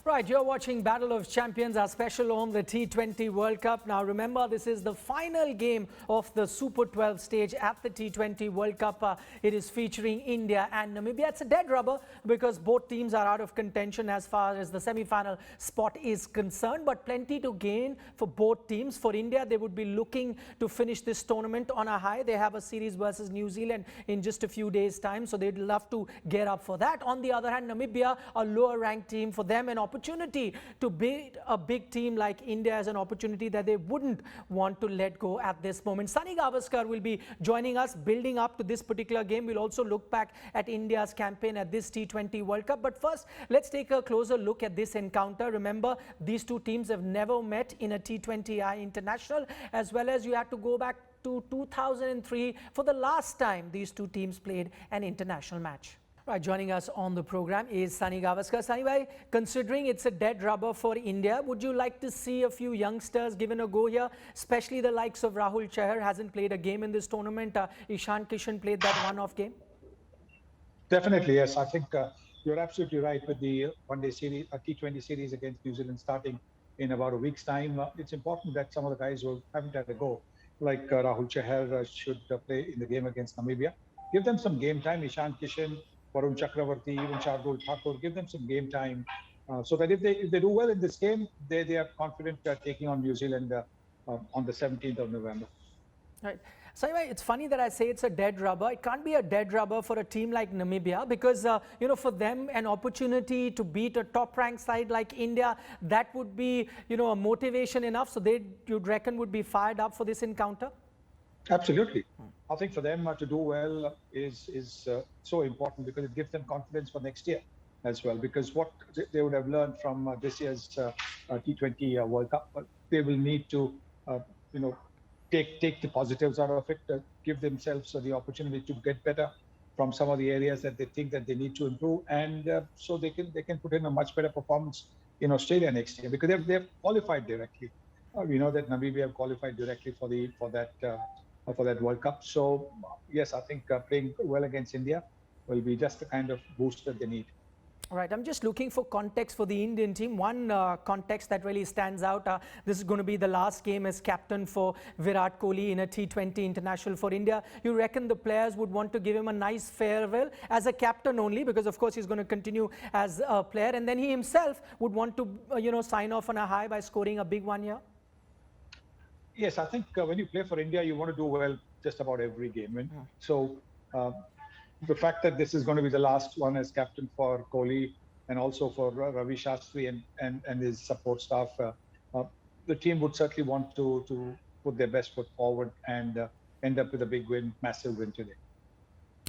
Right, you're watching Battle of Champions, our special on the T20 World Cup. Now remember, this is the final game of the Super 12 stage at the T20 World Cup. It is featuring India and Namibia. It's a dead rubber because both teams are out of contention as far as the semi-final spot is concerned, but plenty to gain for both teams. For India, they would be looking to finish this tournament on a high. They have a series versus New Zealand in just a few days' time, so they'd love to get up for that. On the other hand, Namibia, a lower ranked team, for them an opportunity to beat a big team like India as an opportunity that they wouldn't want to let go at this moment. Sunil Gavaskar will be joining us, building up to this particular game. We'll also look back at India's campaign at this T20 World Cup. But first, let's take a closer look at this encounter. Remember, these two teams have never met in a T20I international, as well as you had to go back to 2003 for the last time these two teams played an international match. Right, joining us on the program is Sunil Gavaskar. Sunil bhai, considering it's a dead rubber for India, would you like to see a few youngsters given a go here, especially the likes of Rahul Chahar? Hasn't played a game in this tournament. Ishan Kishan played that one-off game. Definitely, yes. I think you're absolutely right with the one-day series, T20 series against New Zealand starting in about a week's time. It's important that some of the guys who haven't had a go, like Rahul Chahar, should play in the game against Namibia. Give them some game time. Ishan Kishan, Varun Chakravarti, even Shardul Thakur, give them some game time so that if they do well in this game, they are confident taking on New Zealand on the 17th of November. Right. So anyway, it's funny that I say it's a dead rubber. It can't be a dead rubber for a team like Namibia because, for them, an opportunity to beat a top-ranked side like India, that would be, a motivation enough. So you'd reckon, would be fired up for this encounter? Absolutely. I think for them to do well is so important because it gives them confidence for next year as well. Because what they would have learned from this year's T20 World Cup, they will need to, take the positives out of it, give themselves the opportunity to get better from some of the areas that they think that they need to improve, and so they can put in a much better performance in Australia next year because they've qualified directly. We know that Namibia have qualified directly for that World Cup. So yes, I think playing well against India will be just the kind of boost that they need. All right, I'm just looking for context for the Indian team. One context that really stands out, this is going to be the last game as captain for Virat Kohli in a T20 international for India. You reckon the players would want to give him a nice farewell as a captain only, because of course he's going to continue as a player, and then he himself would want to sign off on a high by scoring a big one here? Yes, I think when you play for India, you want to do well just about every game. So the fact that this is going to be the last one as captain for Kohli and also for Ravi Shastri and his support staff, the team would certainly want to put their best foot forward and end up with a big win, massive win today.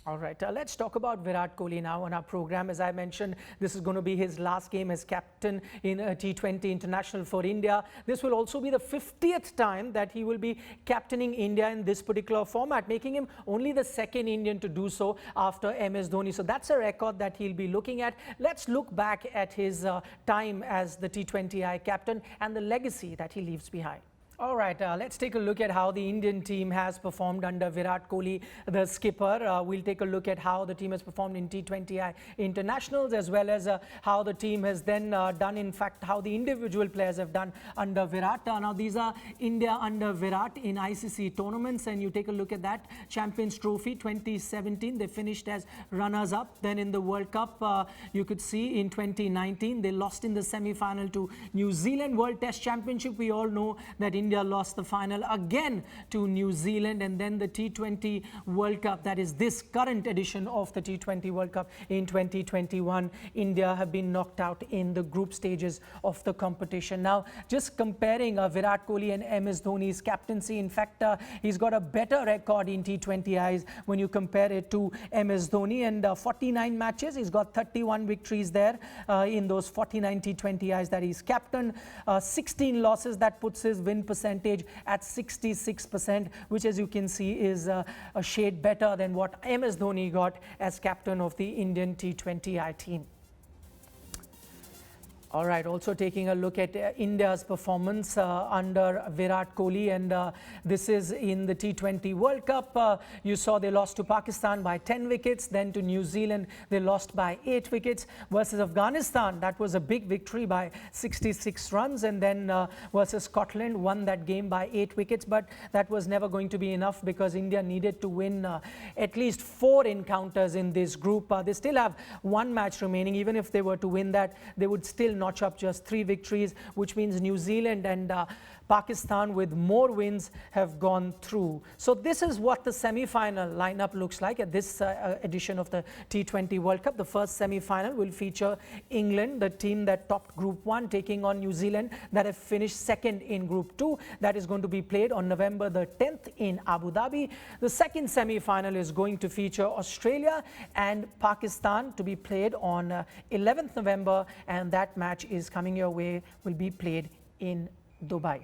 All right, let's talk about Virat Kohli now on our program. As I mentioned, this is going to be his last game as captain in a T20 international for India. This will also be the 50th time that he will be captaining India in this particular format, making him only the second Indian to do so after MS Dhoni. So that's a record that he'll be looking at. Let's look back at his time as the T20I captain and the legacy that he leaves behind. All right, let's take a look at how the Indian team has performed under Virat Kohli, the skipper. We'll take a look at how the team has performed in T20I internationals, as well as how the team has then done, in fact, how the individual players have done under Virat. Now, these are India under Virat in ICC tournaments, and you take a look at that. Champions Trophy 2017, they finished as runners-up. Then in the World Cup, you could see in 2019, they lost in the semi-final to New Zealand. World Test Championship, we all know that India lost the final again to New Zealand, and then the T20 World Cup, that is this current edition of the T20 World Cup in 2021, India have been knocked out in the group stages of the competition. Now, just comparing Virat Kohli and MS Dhoni's captaincy, in fact, he's got a better record in T20Is when you compare it to MS Dhoni, and 49 matches, he's got 31 victories there in those 49 T20Is that he's captain, 16 losses, that puts his win percentage at 66%, which, as you can see, is a shade better than what MS Dhoni got as captain of the Indian T20I team. All right, also taking a look at India's performance under Virat Kohli, and this is in the T20 World Cup. You saw they lost to Pakistan by 10 wickets, then to New Zealand they lost by 8 wickets. Versus Afghanistan, that was a big victory by 66 runs, and then versus Scotland won that game by 8 wickets, but that was never going to be enough because India needed to win at least 4 encounters in this group. They still have 1 match remaining. Even if they were to win that, they would still notch up just 3 victories, which means New Zealand and Pakistan with more wins have gone through. So this is what the semi-final lineup looks like at this edition of the T20 World Cup. The first semi-final will feature England, the team that topped Group 1, taking on New Zealand that have finished second in Group 2. That is going to be played on November the 10th in Abu Dhabi. The second semi-final is going to feature Australia and Pakistan, to be played on 11th November, and that match is coming your way, will be played in Dubai.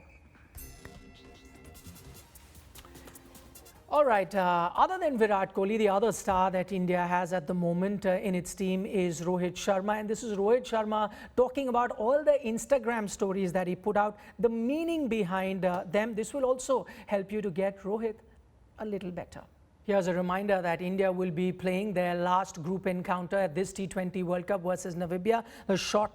All right, other than Virat Kohli, the other star that India has at the moment in its team is Rohit Sharma. And this is Rohit Sharma talking about all the Instagram stories that he put out, the meaning behind them. This will also help you to get Rohit a little better. Here's a reminder that India will be playing their last group encounter at this T20 World Cup versus Namibia. The short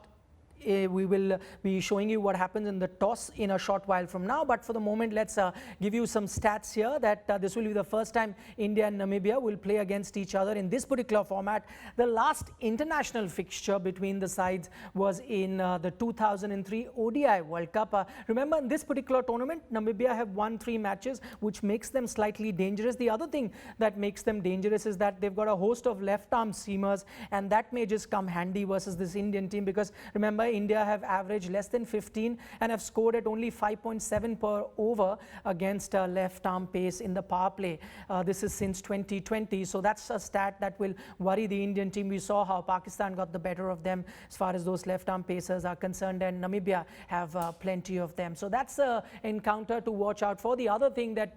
we will be showing you what happens in the toss in a short while from now, but for the moment let's give you some stats here that this will be the first time India and Namibia will play against each other in this particular format. The last international fixture between the sides was in the 2003 ODI World Cup. Remember, in this particular tournament Namibia have won 3 matches, which makes them slightly dangerous. The other thing that makes them dangerous is that they've got a host of left-arm seamers, and that may just come handy versus this Indian team, because remember, India have averaged less than 15 and have scored at only 5.7 per over against left arm pace in the power play. This is since 2020, so that's a stat that will worry the Indian team. We saw how Pakistan got the better of them as far as those left arm pacers are concerned, and Namibia have plenty of them. So that's an encounter to watch out for. The other thing that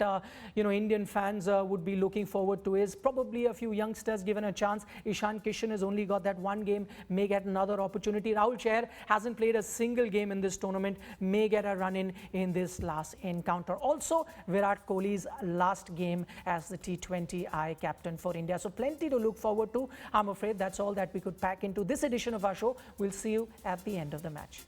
Indian fans would be looking forward to is probably a few youngsters given a chance. Ishan Kishan has only got that 1 game, may get another opportunity. Rahul Chair hasn't played a single game in this tournament, may get a run in this last encounter. Also, Virat Kohli's last game as the T20I captain for India. So plenty to look forward to. I'm afraid that's all that we could pack into this edition of our show. We'll see you at the end of the match.